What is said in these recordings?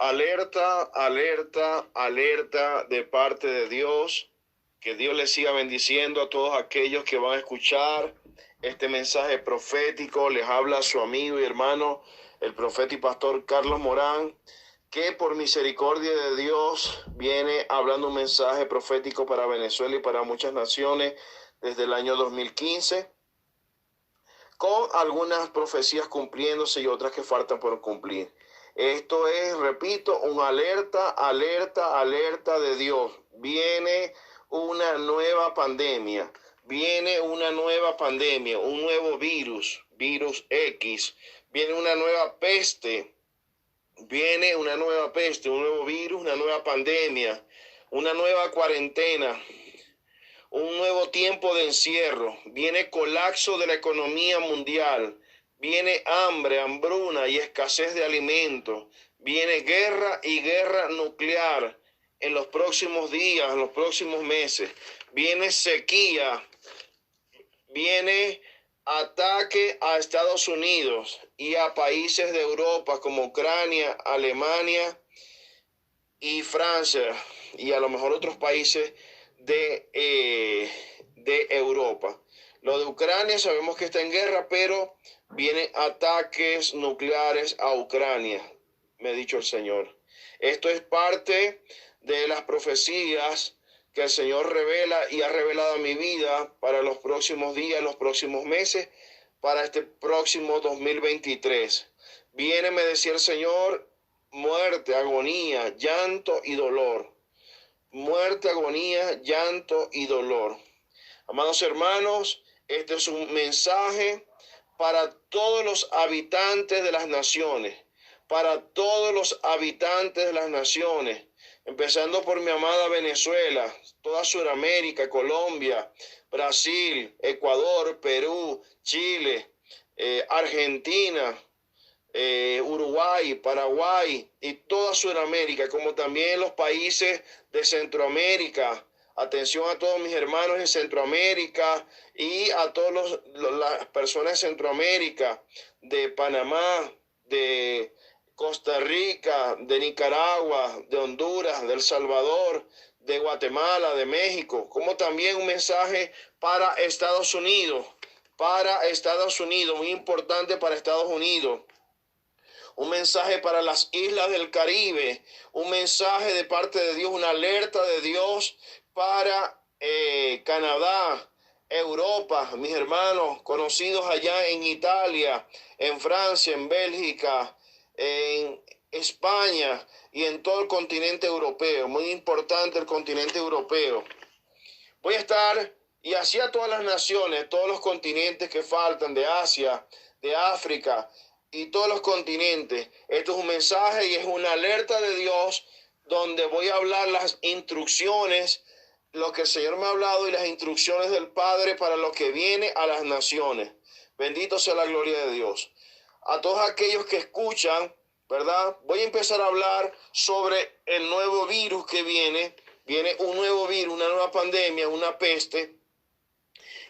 Alerta, alerta, alerta de parte de Dios. Que Dios les siga bendiciendo a todos aquellos que van a escuchar este mensaje profético. Les habla su amigo y hermano, el profeta y pastor Carlos Morán, que por misericordia de Dios viene hablando un mensaje profético para Venezuela y para muchas naciones desde el año 2015, con algunas profecías cumpliéndose y otras que faltan por cumplir. Esto es, repito, un alerta, alerta, alerta de Dios. Viene una nueva pandemia, viene una nueva pandemia, un nuevo virus, virus X, viene una nueva peste, viene una nueva peste, un nuevo virus, una nueva pandemia, una nueva cuarentena, un nuevo tiempo de encierro, viene colapso de la economía mundial, viene hambre, hambruna y escasez de alimentos, viene guerra y guerra nuclear en los próximos días, en los próximos meses, viene sequía, viene ataque a Estados Unidos y a países de Europa como Ucrania, Alemania y Francia y a lo mejor otros países de Europa. Lo de Ucrania sabemos que está en guerra, pero vienen ataques nucleares a Ucrania, me ha dicho el Señor. Esto es parte de las profecías que el Señor revela y ha revelado a mi vida para los próximos días, los próximos meses, para este próximo 2023. Viene, me decía el Señor, muerte, agonía, llanto y dolor. Muerte, agonía, llanto y dolor. Amados hermanos, este es un mensaje para todos los habitantes de las naciones, para todos los habitantes de las naciones, empezando por mi amada Venezuela, toda Sudamérica, Colombia, Brasil, Ecuador, Perú, Chile, Argentina, Uruguay, Paraguay y toda Sudamérica, como también los países de Centroamérica. Atención a todos mis hermanos en Centroamérica y a todas las personas de Centroamérica, de Panamá, de Costa Rica, de Nicaragua, de Honduras, de El Salvador, de Guatemala, de México, como también un mensaje para Estados Unidos, muy importante para Estados Unidos. Un mensaje para las islas del Caribe, un mensaje de parte de Dios, una alerta de Dios para Canadá, Europa, mis hermanos conocidos allá en Italia, en Francia, en Bélgica, en España y en todo el continente europeo. Muy importante el continente europeo. Voy a estar, y así a todas las naciones, todos los continentes que faltan, de Asia, de África, y todos los continentes. Esto es un mensaje y es una alerta de Dios donde voy a hablar las instrucciones, lo que el Señor me ha hablado y las instrucciones del Padre para lo que viene a las naciones. Bendito sea la gloria de Dios. A todos aquellos que escuchan, ¿verdad? Voy a empezar a hablar sobre el nuevo virus que viene. Viene un nuevo virus, una nueva pandemia, una peste.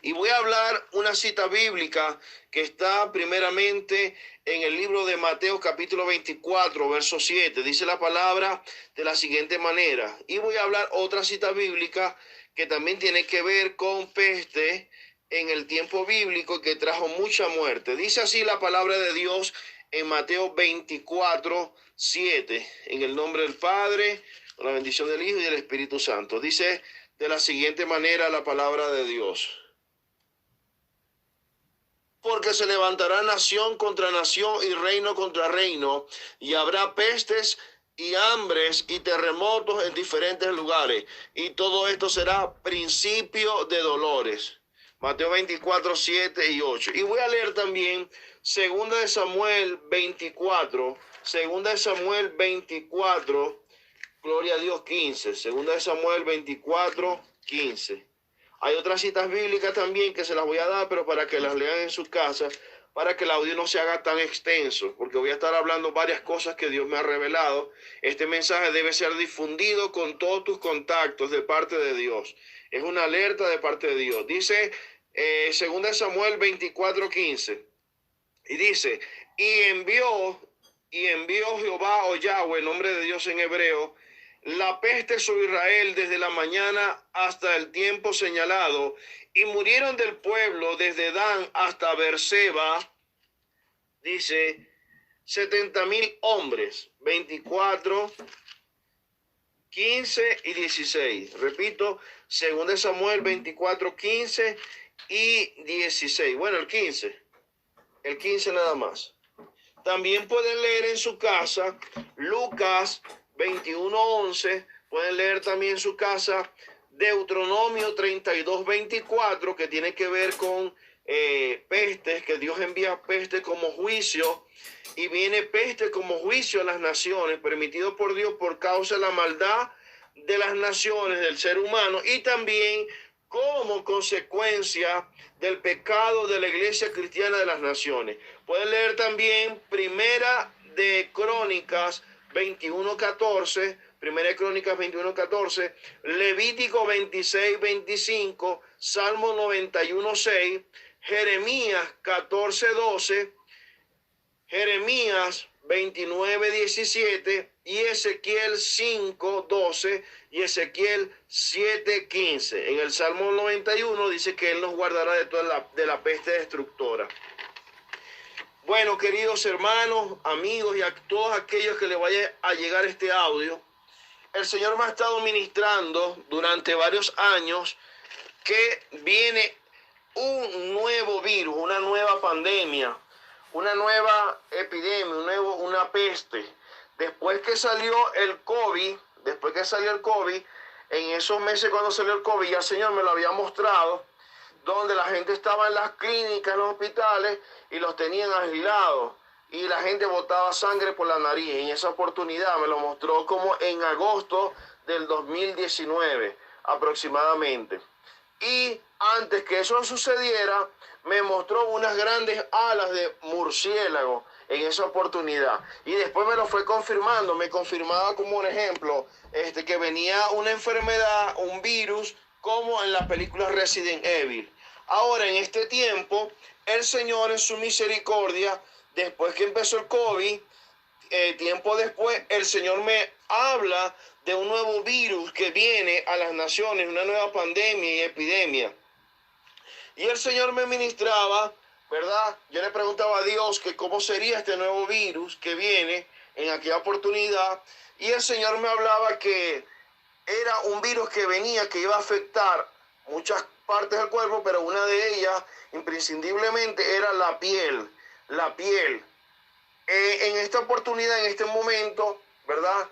Y voy a hablar una cita bíblica que está primeramente en el libro de Mateo capítulo 24, verso 7. Dice la palabra de la siguiente manera. Y voy a hablar otra cita bíblica que también tiene que ver con peste en el tiempo bíblico que trajo mucha muerte. Dice así la palabra de Dios en Mateo 24, 7. En el nombre del Padre, con la bendición del Hijo y del Espíritu Santo. Dice de la siguiente manera la palabra de Dios. Porque se levantará nación contra nación y reino contra reino, y habrá pestes y hambres y terremotos en diferentes lugares, y todo esto será principio de dolores. Mateo 24, 7 y 8. Y voy a leer también segunda de Samuel 24, gloria a Dios 15, segunda de Samuel 24, 15. Hay otras citas bíblicas también que se las voy a dar, pero para que las lean en sus casas, para que el audio no se haga tan extenso, porque voy a estar hablando varias cosas que Dios me ha revelado. Este mensaje debe ser difundido con todos tus contactos de parte de Dios. Es una alerta de parte de Dios. Dice 2 Samuel 24:15. Y dice, y envió y envió Jehová o Yahweh, nombre de Dios en hebreo, la peste sobre Israel desde la mañana hasta el tiempo señalado, y murieron del pueblo desde Dan hasta Beerseba, dice, 70,000 hombres, 24, 15 y 16. Repito, 2 Samuel 24, 15 y 16. Bueno, el 15 nada más. También pueden leer en su casa Lucas 21:11. Pueden leer también en su casa Deuteronomio 32:24, que tiene que ver con pestes, que Dios envía peste como juicio, y viene peste como juicio a las naciones, permitido por Dios por causa de la maldad de las naciones, del ser humano, y también como consecuencia del pecado de la iglesia cristiana de las naciones. Pueden leer también Primera de Crónicas 21:14, Primera de Crónicas 21:14, Levítico 26:25, Salmo 91:6, Jeremías 14:12, Jeremías 29:17 y Ezequiel 5:12 y Ezequiel 7:15. En el Salmo 91 dice que Él nos guardará de la peste destructora. Bueno, queridos hermanos, amigos y a todos aquellos que les vaya a llegar este audio, el Señor me ha estado ministrando durante varios años que viene un nuevo virus, una nueva pandemia, una nueva epidemia, una peste. Después que salió el COVID, en esos meses cuando salió el COVID, ya el Señor me lo había mostrado, donde la gente estaba en las clínicas, en los hospitales, y los tenían aislados, y la gente botaba sangre por la nariz. En esa oportunidad me lo mostró como en agosto del 2019, aproximadamente. Y antes que eso sucediera, me mostró unas grandes alas de murciélago en esa oportunidad. Y después me lo fue confirmando, me confirmaba como un ejemplo, que venía una enfermedad, un virus, como en la película Resident Evil. Ahora, en este tiempo, el Señor en su misericordia, después que empezó el COVID, tiempo después, el Señor me habla de un nuevo virus que viene a las naciones, una nueva pandemia y epidemia. Y el Señor me ministraba, ¿verdad? Yo le preguntaba a Dios que cómo sería este nuevo virus que viene en aquella oportunidad. Y el Señor me hablaba que era un virus que venía, que iba a afectar muchas partes del cuerpo, pero una de ellas, imprescindiblemente, era la piel. La piel. En esta oportunidad, en este momento, ¿verdad?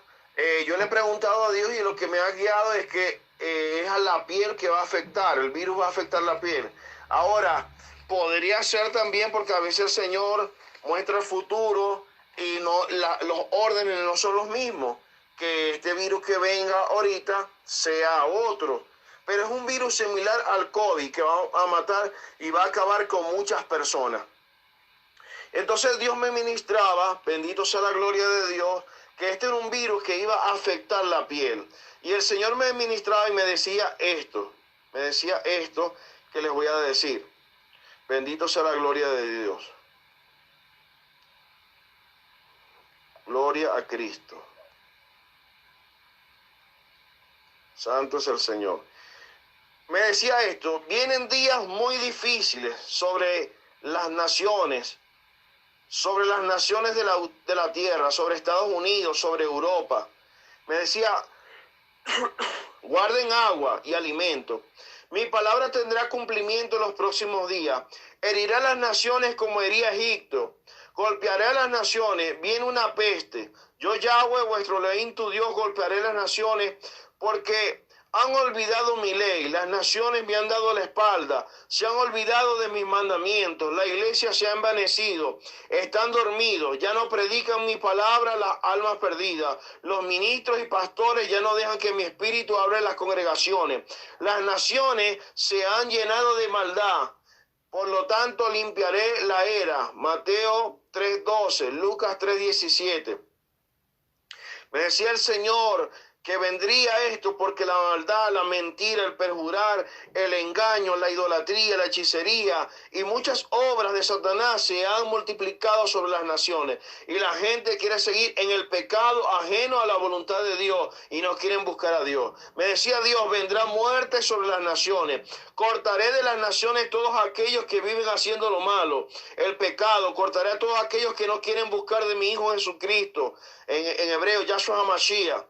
Yo le he preguntado a Dios y lo que me ha guiado es que es a la piel que va a afectar, el virus va a afectar la piel. Ahora, podría ser también porque a veces el Señor muestra el futuro y los órdenes no son los mismos, que este virus que venga ahorita sea otro. Pero es un virus similar al COVID que va a matar y va a acabar con muchas personas. Entonces Dios me ministraba, bendito sea la gloria de Dios, que este era un virus que iba a afectar la piel. Y el Señor me ministraba y me decía esto que les voy a decir. Bendito sea la gloria de Dios. Gloria a Cristo. Santo es el Señor. Me decía esto, vienen días muy difíciles sobre las naciones de la tierra, sobre Estados Unidos, sobre Europa. Me decía, guarden agua y alimento. Mi palabra tendrá cumplimiento en los próximos días. Heriré a las naciones como hería Egipto. Golpearé a las naciones. Viene una peste. Yo, Yahweh, vuestro Elohim, tu Dios, golpearé a las naciones porque han olvidado mi ley. Las naciones me han dado la espalda. Se han olvidado de mis mandamientos. La iglesia se ha envanecido. Están dormidos. Ya no predican mi palabra las almas perdidas. Los ministros y pastores ya no dejan que mi espíritu hable en las congregaciones. Las naciones se han llenado de maldad. Por lo tanto, limpiaré la era. Mateo 3:12, Lucas 3:17. Me decía el Señor que vendría esto porque la maldad, la mentira, el perjurar, el engaño, la idolatría, la hechicería y muchas obras de Satanás se han multiplicado sobre las naciones. Y la gente quiere seguir en el pecado ajeno a la voluntad de Dios y no quieren buscar a Dios. Me decía Dios, vendrá muerte sobre las naciones. Cortaré de las naciones todos aquellos que viven haciendo lo malo, el pecado. Cortaré a todos aquellos que no quieren buscar de mi Hijo Jesucristo. En hebreo, Yahshua HaMashiach.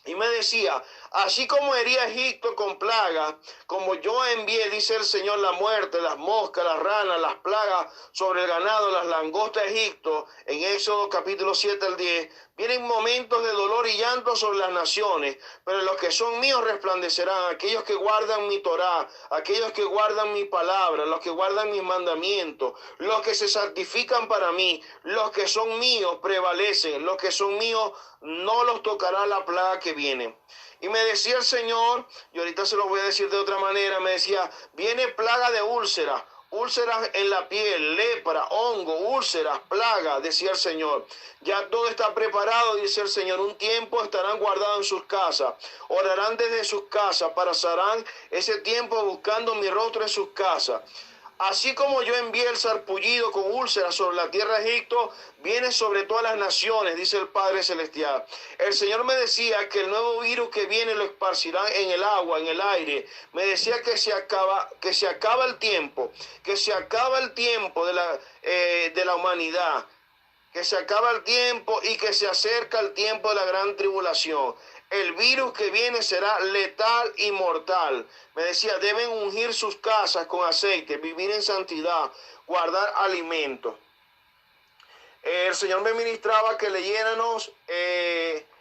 Y me decía, así como hería Egipto con plagas, como yo envié, dice el Señor, la muerte, las moscas, las ranas, las plagas sobre el ganado, las langostas de Egipto, en Éxodo capítulo 7 al 10, vienen momentos de dolor y llanto sobre las naciones, pero los que son míos resplandecerán, aquellos que guardan mi Torá, aquellos que guardan mi palabra, los que guardan mis mandamientos, los que se santifican para mí, los que son míos prevalecen, los que son míos no los tocará la plaga que viene. Y me decía el Señor, y ahorita se lo voy a decir de otra manera, me decía, viene plaga de úlceras, úlceras en la piel, lepra, hongo, úlceras, plaga, decía el Señor. Ya todo está preparado, dice el Señor. Un tiempo estarán guardados en sus casas, orarán desde sus casas, pasarán ese tiempo buscando mi rostro en sus casas. Así como yo envié el sarpullido con úlceras sobre la tierra de Egipto, viene sobre todas las naciones, dice el Padre Celestial. El Señor me decía que el nuevo virus que viene lo esparcirán en el agua, en el aire. Me decía que se acaba el tiempo, que se acaba el tiempo de la humanidad, que se acaba el tiempo y que se acerca el tiempo de la gran tribulación. El virus que viene será letal y mortal. Me decía, deben ungir sus casas con aceite, vivir en santidad, guardar alimentos. El Señor me ministraba que leyéramos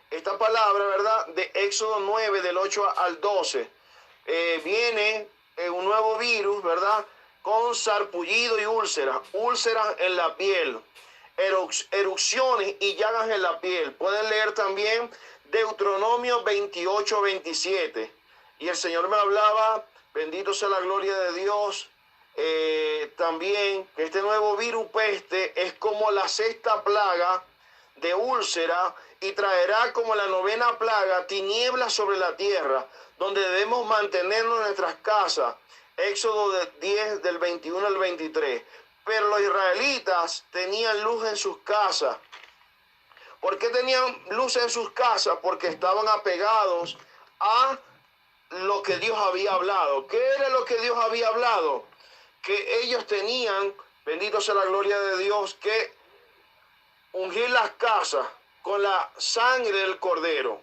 esta palabra, ¿verdad? De Éxodo 9, del 8 al 12. Viene un nuevo virus, ¿verdad? Con sarpullido y úlceras en la piel, erupciones y llagas en la piel. Pueden leer también Deuteronomio 28, 27. Y el Señor me hablaba, bendito sea la gloria de Dios, también que este nuevo virus peste es como la sexta plaga de úlcera y traerá como la novena plaga tinieblas sobre la tierra, donde debemos mantenernos en nuestras casas. Éxodo 10 del 21 al 23. Pero los israelitas tenían luz en sus casas. ¿Por qué tenían luz en sus casas? Porque estaban apegados a lo que Dios había hablado. ¿Qué era lo que Dios había hablado? Que ellos tenían, bendito sea la gloria de Dios, que ungir las casas con la sangre del cordero.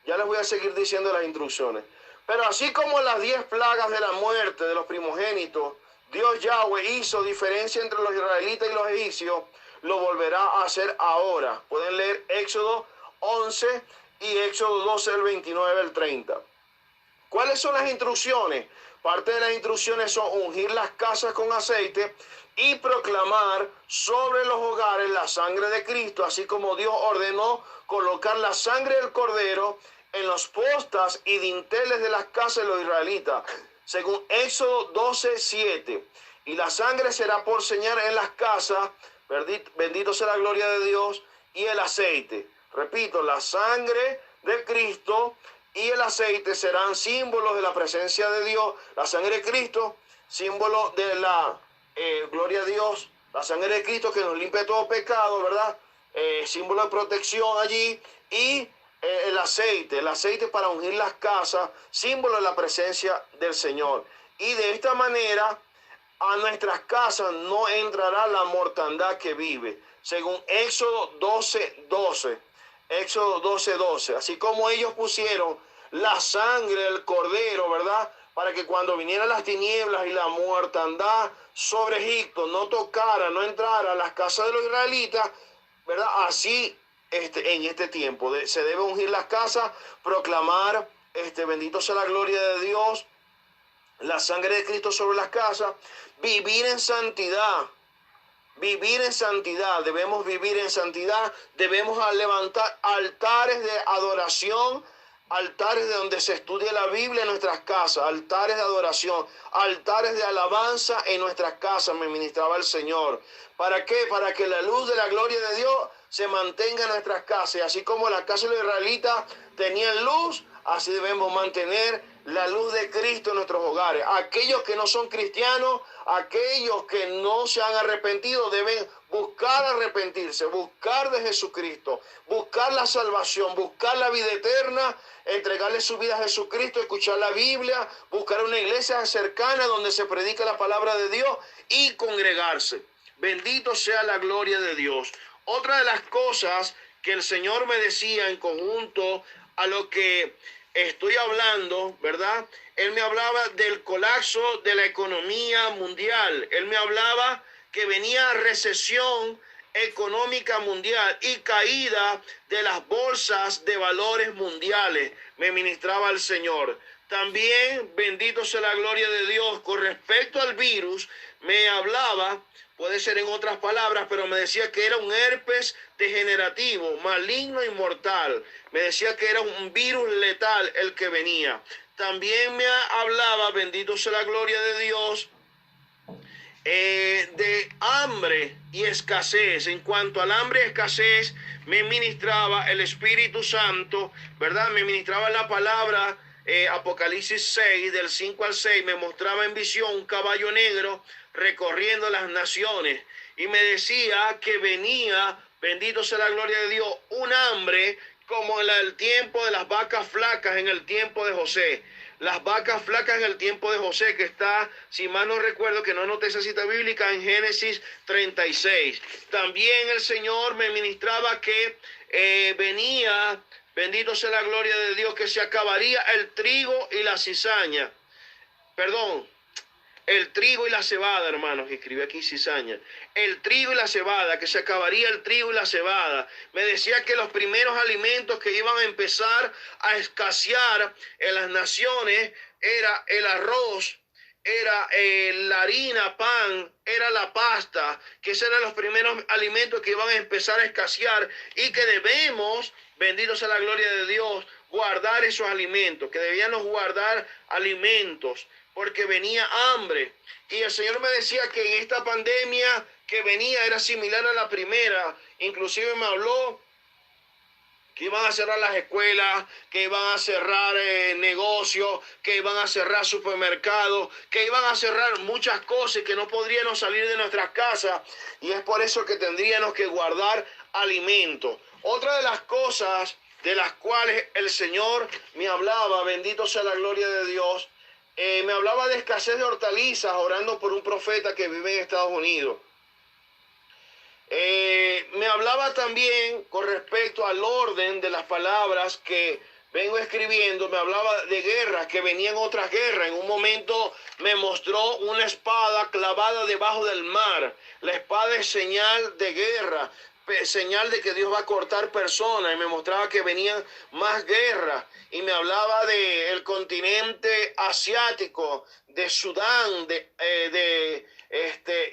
Ya les voy a seguir diciendo las instrucciones. Pero así como las 10 plagas de la muerte de los primogénitos, Dios Yahweh hizo diferencia entre los israelitas y los egipcios, lo volverá a hacer ahora. Pueden leer Éxodo 11 y Éxodo 12, el 29 al 30. ¿Cuáles son las instrucciones? Parte de las instrucciones son ungir las casas con aceite y proclamar sobre los hogares la sangre de Cristo, así como Dios ordenó colocar la sangre del cordero en los postas y dinteles de las casas de los israelitas, según Éxodo 12, 7. Y la sangre será por señal en las casas, bendito sea la gloria de Dios, y el aceite. Repito, la sangre de Cristo y el aceite serán símbolos de la presencia de Dios. La sangre de Cristo, símbolo de la gloria a Dios. La sangre de Cristo que nos limpia todo pecado, ¿verdad? Símbolo de protección allí. Y el aceite para ungir las casas, símbolo de la presencia del Señor. Y de esta manera a nuestras casas no entrará la mortandad que vive, según Éxodo 12, 12. Éxodo 12, 12. Así como ellos pusieron la sangre del cordero, ¿verdad? Para que cuando vinieran las tinieblas y la mortandad sobre Egipto no tocara, no entrara a las casas de los israelitas, ¿verdad? Así en este tiempo se debe ungir las casas, proclamar, bendito sea la gloria de Dios, la sangre de Cristo sobre las casas, vivir en santidad. Vivir en santidad, debemos vivir en santidad, debemos levantar altares de adoración, altares de donde se estudie la Biblia en nuestras casas, altares de adoración, altares de alabanza en nuestras casas, me ministraba el Señor. ¿Para qué? Para que la luz de la gloria de Dios se mantenga en nuestras casas. Y así como las casas de los israelitas tenían luz, así debemos mantener la luz de Cristo en nuestros hogares. Aquellos que no son cristianos, aquellos que no se han arrepentido, deben buscar arrepentirse, buscar de Jesucristo, buscar la salvación, buscar la vida eterna, entregarle su vida a Jesucristo, escuchar la Biblia, buscar una iglesia cercana donde se predica la palabra de Dios y congregarse. Bendito sea la gloria de Dios. Otra de las cosas que el Señor me decía en conjunto a lo que estoy hablando, ¿verdad? Él me hablaba del colapso de la economía mundial. Él me hablaba que venía recesión económica mundial y caída de las bolsas de valores mundiales. Me ministraba el Señor. También, bendito sea la gloria de Dios, con respecto al virus, me hablaba, puede ser en otras palabras, pero me decía que era un herpes degenerativo, maligno y mortal. Me decía que era un virus letal el que venía. También me hablaba, bendito sea la gloria de Dios, de hambre y escasez. En cuanto al hambre y escasez, me ministraba el Espíritu Santo, ¿verdad? Me ministraba la palabra, Apocalipsis 6, del 5 al 6, me mostraba en visión un caballo negro recorriendo las naciones y me decía que venía, bendito sea la gloria de Dios, un hambre como en el tiempo de las vacas flacas en el tiempo de José. Las vacas flacas en el tiempo de José, que está, si mal no recuerdo, que no anoté esa cita bíblica, en Génesis 36. También el Señor me ministraba que venía, bendito sea la gloria de Dios, que se acabaría el trigo y la cizaña. Perdón, el trigo y la cebada, hermanos, escribí aquí cizaña. El trigo y la cebada, que se acabaría el trigo y la cebada. Me decía que los primeros alimentos que iban a empezar a escasear en las naciones era el arroz, era la harina, pan, era la pasta, que esos eran los primeros alimentos que iban a empezar a escasear y que debemos, bendito sea la gloria de Dios, guardar esos alimentos, que debíamos guardar alimentos, porque venía hambre. Y el Señor me decía que en esta pandemia que venía era similar a la primera. Inclusive me habló que iban a cerrar las escuelas, que iban a cerrar negocios, que iban a cerrar supermercados, que iban a cerrar muchas cosas y que no podríamos salir de nuestras casas. Y es por eso que tendríamos que guardar alimentos. Otra de las cosas de las cuales el Señor me hablaba, bendito sea la gloria de Dios, me hablaba de escasez de hortalizas, orando por un profeta que vive en Estados Unidos. Me hablaba también con respecto al orden de las palabras que vengo escribiendo. Me hablaba de guerras, que venían otras guerras. En un momento me mostró una espada clavada debajo del mar. La espada es señal de guerra, señal de que Dios va a cortar personas, y me mostraba que venían más guerras, y me hablaba del continente asiático, de Sudán, de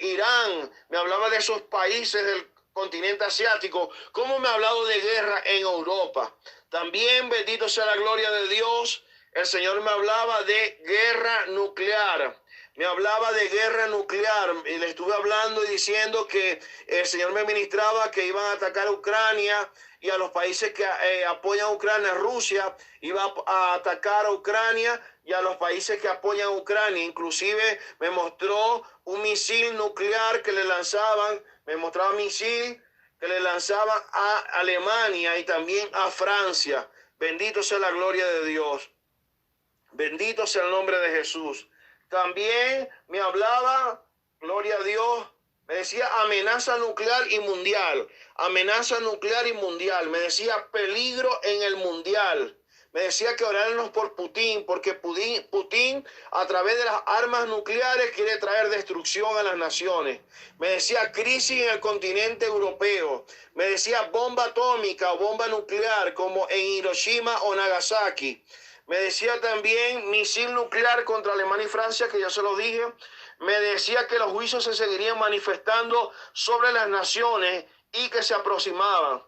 Irán. Me hablaba de esos países del continente asiático. Como me ha hablado de guerra en Europa. También, bendito sea la gloria de Dios, el Señor me hablaba de guerra nuclear. Me hablaba de guerra nuclear y le estuve hablando y diciendo que el Señor me ministraba que iban a atacar a Ucrania y a los países que apoyan a Ucrania. Rusia iba a atacar a Ucrania y a los países que apoyan a Ucrania. Inclusive me mostró un misil nuclear que le lanzaban, me mostraba un misil que le lanzaban a Alemania y también a Francia. Bendito sea la gloria de Dios. Bendito sea el nombre de Jesús. También me hablaba, gloria a Dios, me decía amenaza nuclear y mundial, amenaza nuclear y mundial. Me decía peligro en el mundial. Me decía que oráramos por Putin, porque Putin a través de las armas nucleares quiere traer destrucción a las naciones. Me decía crisis en el continente europeo. Me decía bomba atómica o bomba nuclear como en Hiroshima o Nagasaki. Me decía también misil nuclear contra Alemania y Francia, que ya se lo dije. Me decía que los juicios se seguirían manifestando sobre las naciones y que se aproximaban.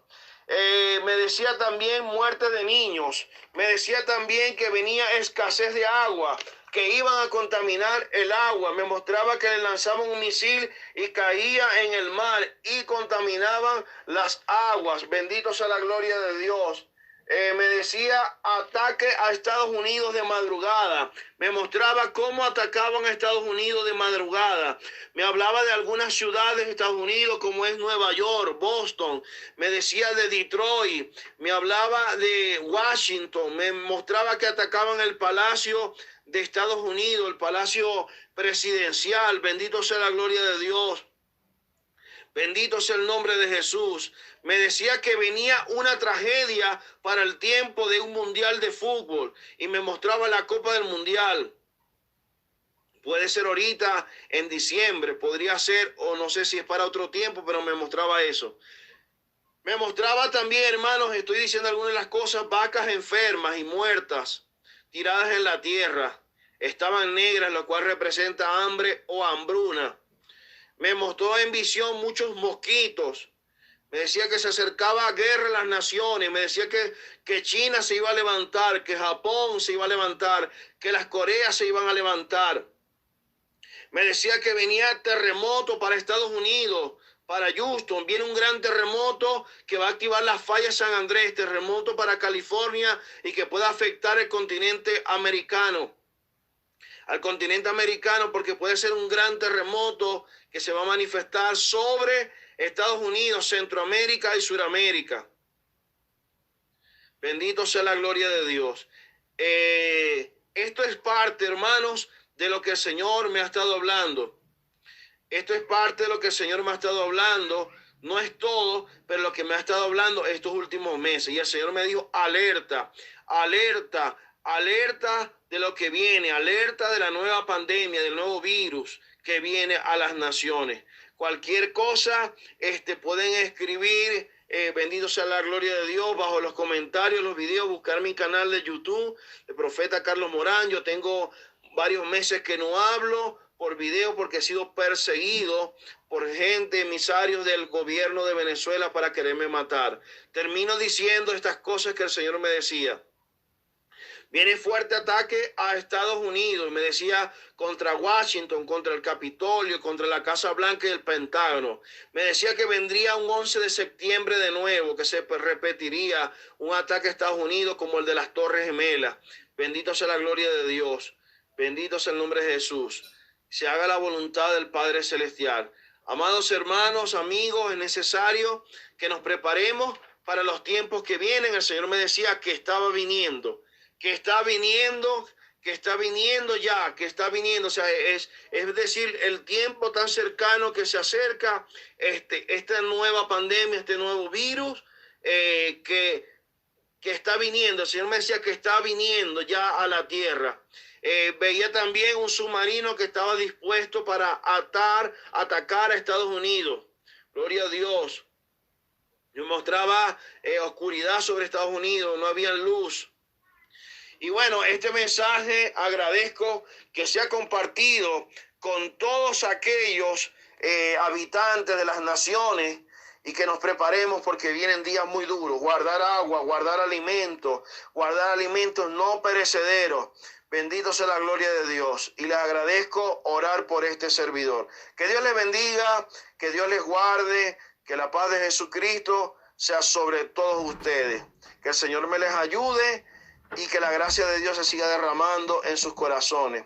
Me decía también muerte de niños. Me decía también que venía escasez de agua. que iban a contaminar el agua. Me mostraba que le lanzaban un misil y caía en el mar y contaminaban las aguas. Bendito sea la gloria de Dios. Me decía ataque a Estados Unidos de madrugada. Me mostraba cómo atacaban a Estados Unidos de madrugada. Me hablaba de algunas ciudades de Estados Unidos como es Nueva York, Boston. Me decía de Detroit. Me hablaba de Washington. Me mostraba que atacaban el Palacio de Estados Unidos, el Palacio Presidencial. Bendito sea la gloria de Dios. Bendito sea el nombre de Jesús. Me decía que venía una tragedia para el tiempo de un mundial de fútbol y me mostraba la Copa del Mundial. Puede ser ahorita en diciembre, podría ser, o no sé si es para otro tiempo, pero me mostraba eso. Me mostraba también, hermanos, estoy diciendo algunas de las cosas, vacas enfermas y muertas, tiradas en la tierra. Estaban negras, lo cual representa hambre o hambruna. Me mostró en visión muchos mosquitos. Me decía que se acercaba a guerra en las naciones. Me decía que China se iba a levantar, que Japón se iba a levantar, que las Coreas se iban a levantar. Me decía que venía terremoto para Estados Unidos, para Houston. Viene un gran terremoto que va a activar las fallas San Andrés, terremoto para California y que pueda afectar el continente americano. Al continente americano, porque puede ser un gran terremoto que se va a manifestar sobre Estados Unidos, Centroamérica y Suramérica. Bendito sea la gloria de Dios. Esto es parte, hermanos, de lo que el Señor me ha estado hablando. Esto es parte de lo que el Señor me ha estado hablando. No es todo, pero lo que me ha estado hablando estos últimos meses. Y el Señor me dijo, alerta, alerta, alerta de lo que viene, alerta de la nueva pandemia, del nuevo virus que viene a las naciones. Cualquier cosa, pueden escribir, bendito sea la gloria de Dios, bajo los comentarios, los videos, buscar mi canal de YouTube, el profeta Carlos Morán. Yo tengo varios meses que no hablo por video porque he sido perseguido por gente, emisarios del gobierno de Venezuela para quererme matar. Termino diciendo estas cosas que el Señor me decía. Viene fuerte ataque a Estados Unidos, me decía, contra Washington, contra el Capitolio, contra la Casa Blanca y el Pentágono. Me decía que vendría un 11 de septiembre de nuevo, que se repetiría un ataque a Estados Unidos como el de las Torres Gemelas. Bendito sea la gloria de Dios. Bendito sea el nombre de Jesús. Se haga la voluntad del Padre Celestial. Amados hermanos, amigos, es necesario que nos preparemos para los tiempos que vienen. El Señor me decía que estaba viniendo. Que está viniendo ya, que está viniendo, o sea, es decir, el tiempo tan cercano que se acerca, esta nueva pandemia, este nuevo virus, que está viniendo. El Señor me decía que está viniendo ya a la tierra. Veía también un submarino que estaba dispuesto para atacar a Estados Unidos. Gloria a Dios. Yo mostraba oscuridad sobre Estados Unidos, no había luz. Y bueno, este mensaje agradezco que sea compartido con todos aquellos habitantes de las naciones y que nos preparemos porque vienen días muy duros. Guardar agua, guardar alimentos no perecederos. Bendito sea la gloria de Dios. Y les agradezco orar por este servidor. Que Dios les bendiga, que Dios les guarde, que la paz de Jesucristo sea sobre todos ustedes. Que el Señor me les ayude y que la gracia de Dios se siga derramando en sus corazones.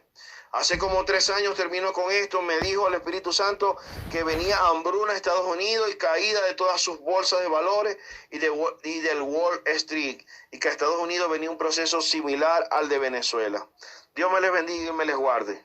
Hace como 3 años, termino con esto, me dijo el Espíritu Santo que venía hambruna a Estados Unidos y caída de todas sus bolsas de valores y del Wall Street, y que a Estados Unidos venía un proceso similar al de Venezuela. Dios me les bendiga y me les guarde.